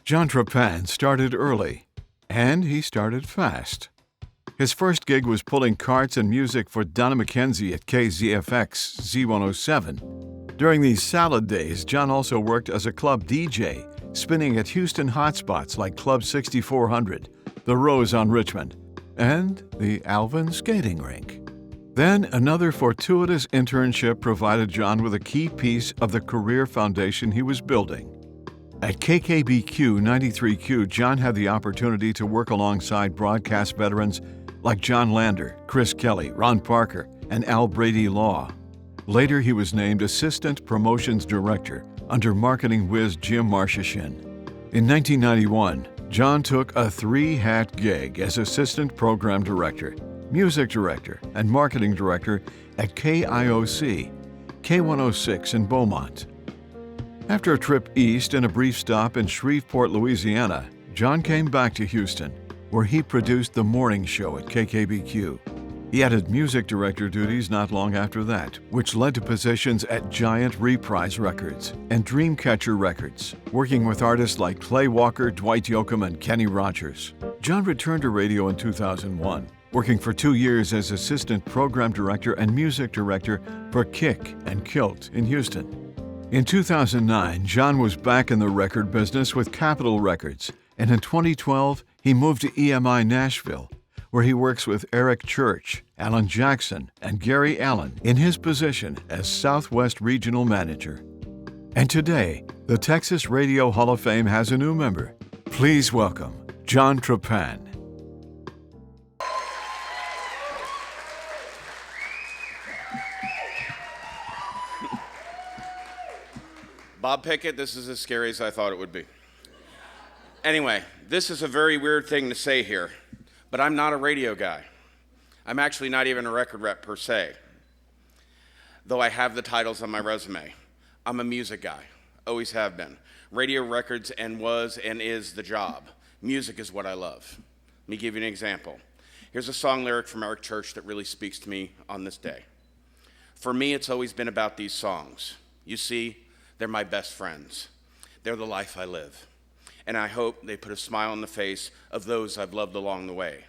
John Trapane started early, and he started fast. His first gig was pulling carts and music for Donna McKenzie at KZFX Z107. During these salad days, John also worked as a club DJ, spinning at Houston hotspots like Club 6400, the Rose on Richmond, and the Alvin skating rink. Then another fortuitous internship provided John with a key piece of the career foundation he was building. At KKBQ 93Q, John had the opportunity to work alongside broadcast veterans like John Lander, Chris Kelly, Ron Parker, and Al Brady Law. Later, he was named Assistant Promotions Director under marketing whiz Jim Marcheshin. In 1991, John took a three-hat gig as Assistant Program Director, Music Director, and Marketing Director at KIOC, K106 in Beaumont. After a trip east and a brief stop in Shreveport, Louisiana, John came back to Houston, where he produced the morning show at KKBQ. He added music director duties not long after that, which led to positions at Giant Reprise Records and Dreamcatcher Records, working with artists like Clay Walker, Dwight Yoakam, and Kenny Rogers. John returned to radio in 2001, working for 2 years as Assistant Program Director and Music Director for Kick and Kilt in Houston. In 2009, John was back in the record business with Capitol Records, and in 2012, he moved to EMI Nashville, where he works with Eric Church, Alan Jackson, and Gary Allen in his position as Southwest Regional Manager. And today, the Texas Radio Hall of Fame has a new member. Please welcome John Trapane. Bob Pickett, this is as scary as I thought it would be. Anyway, this is a very weird thing to say here, but I'm not a radio guy. I'm actually not even a record rep per se, though I have the titles on my resume. I'm a music guy, always have been. Radio records was and is the job. Music is what I love. Let me give you an example. Here's a song lyric from Eric Church that really speaks to me on this day. For me, it's always been about these songs. You see, they're my best friends. They're the life I live. And I hope they put a smile on the face of those I've loved along the way,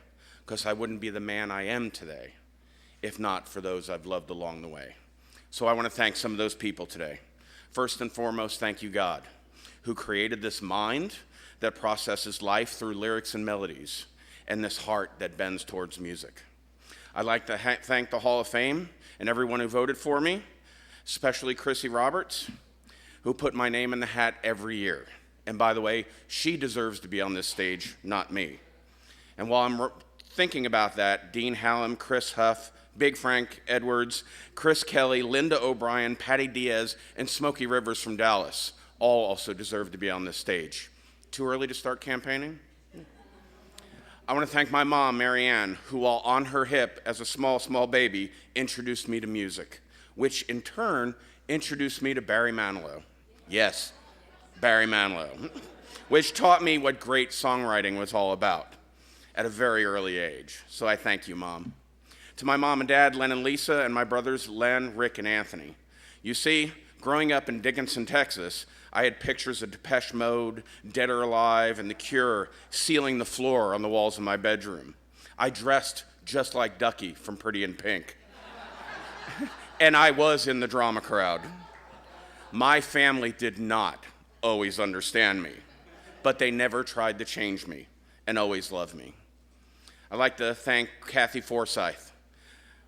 because I wouldn't be the man I am today if not for those I've loved along the way. So I want to thank some of those people today. First and foremost, thank you, God, who created this mind that processes life through lyrics and melodies, and this heart that bends towards music. I'd like to thank the Hall of Fame and everyone who voted for me, especially Chrissy Roberts, who put my name in the hat every year. And by the way, she deserves to be on this stage, not me. And while I'm thinking about that, Dean Hallam, Chris Huff, Big Frank Edwards, Chris Kelly, Linda O'Brien, Patty Diaz, and Smokey Rivers from Dallas all also deserve to be on this stage. Too early to start campaigning? I want to thank my mom, Mary Ann, who while on her hip as a small baby, introduced me to music, which in turn introduced me to Barry Manilow. Yes, Barry Manilow, which taught me what great songwriting was all about at a very early age. So I thank you, Mom. To my mom and dad, Len and Lisa, and my brothers, Len, Rick, and Anthony. You see, growing up in Dickinson, Texas, I had pictures of Depeche Mode, Dead or Alive, and The Cure sealing the floor on the walls of my bedroom. I dressed just like Ducky from Pretty in Pink. And I was in the drama crowd. My family did not always understand me, but they never tried to change me and always loved me. I'd like to thank Kathy Forsyth.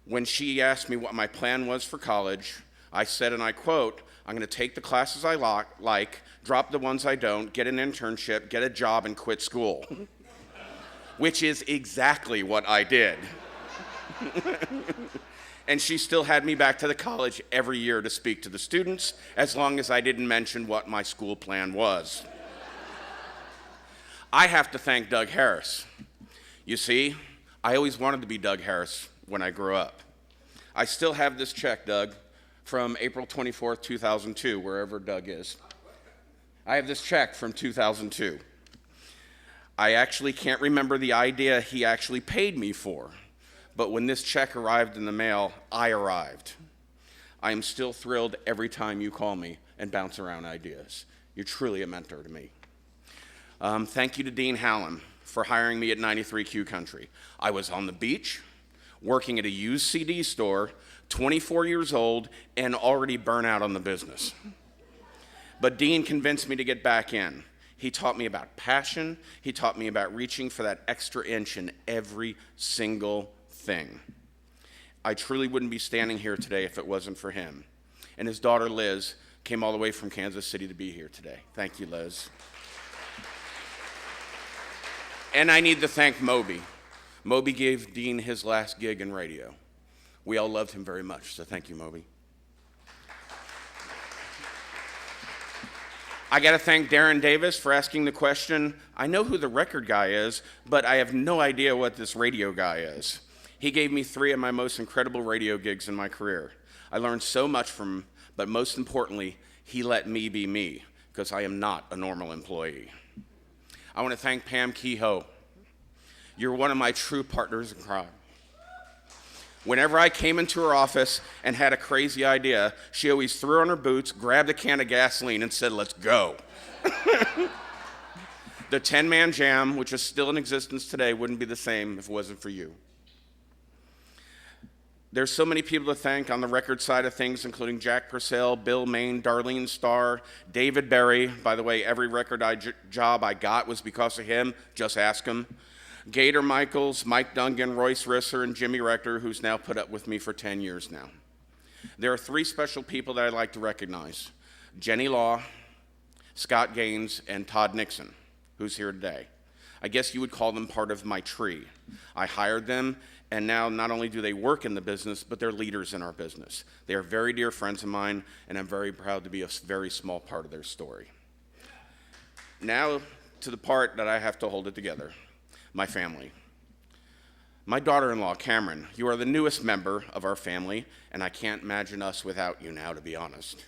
When she asked me what my plan was for college, I said, and I quote, I'm going to take the classes I like, drop the ones I don't, get an internship, get a job, and quit school. Which is exactly what I did. And she still had me back to the college every year to speak to the students, as long as I didn't mention what my school plan was. I have to thank Doug Harris. You see, I always wanted to be Doug Harris when I grew up. I still have this check, Doug, from April 24th, 2002, wherever Doug is. I have this check from 2002. I actually can't remember the idea he actually paid me for. But when this check arrived in the mail, I arrived. I am still thrilled every time you call me and bounce around ideas. You're truly a mentor to me. Thank you to Dean Hallam for hiring me at 93Q Country. I was on the beach, working at a used CD store, 24 years old, and already burnt out on the business. But Dean convinced me to get back in. He taught me about passion. He taught me about reaching for that extra inch in every single thing. I truly wouldn't be standing here today if it wasn't for him. And his daughter, Liz, came all the way from Kansas City to be here today. Thank you, Liz. And I need to thank Moby. Moby gave Dean his last gig in radio. We all loved him very much, so thank you, Moby. I got to thank Darren Davis for asking the question. I know who the record guy is, but I have no idea what this radio guy is. He gave me 3 of my most incredible radio gigs in my career. I learned so much from him, but most importantly, he let me be me, because I am not a normal employee. I want to thank Pam Kehoe. You're one of my true partners in crime. Whenever I came into her office and had a crazy idea, she always threw on her boots, grabbed a can of gasoline, and said, "Let's go." The 10-man jam, which is still in existence today, wouldn't be the same if it wasn't for you. There's so many people to thank on the record side of things, including Jack Purcell, Bill Main, Darlene Starr, David Berry. By the way, every record job I got was because of him. Just ask him. Gator Michaels, Mike Dungan, Royce Risser, and Jimmy Rector, who's now put up with me for 10 years now. There are 3 special people that I'd like to recognize: Jenny Law, Scott Gaines, and Todd Nixon, who's here today. I guess you would call them part of my tree. I hired them, and now not only do they work in the business, but they're leaders in our business. They are very dear friends of mine, and I'm very proud to be a very small part of their story. Now to the part that I have to hold it together. My family. My daughter-in-law, Cameron, you are the newest member of our family, and I can't imagine us without you now, to be honest.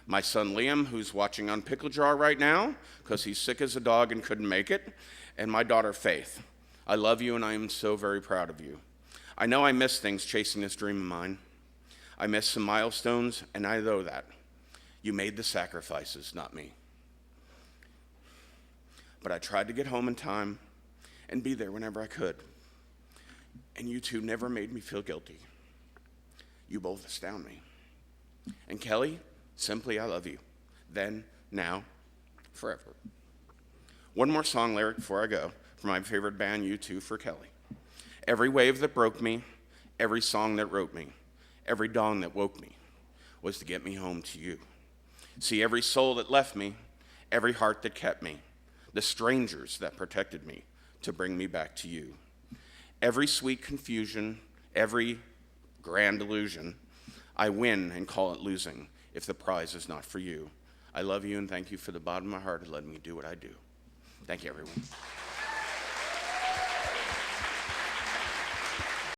My son, Liam, who's watching on Pickle Jar right now, because he's sick as a dog and couldn't make it, and my daughter, Faith. I love you, and I am so very proud of you. I know I miss things chasing this dream of mine. I miss some milestones, and I know that. You made the sacrifices, not me. But I tried to get home in time and be there whenever I could. And you two never made me feel guilty. You both astound me. And Kelly, simply I love you. Then, now, forever. One more song lyric before I go from my favorite band, U2, for Kelly. Every wave that broke me, every song that wrote me, every dawn that woke me was to get me home to you. See, every soul that left me, every heart that kept me, the strangers that protected me, to bring me back to you. Every sweet confusion, every grand illusion, I win and call it losing if the prize is not for you. I love you and thank you for the bottom of my heart for letting me do what I do. Thank you, everyone.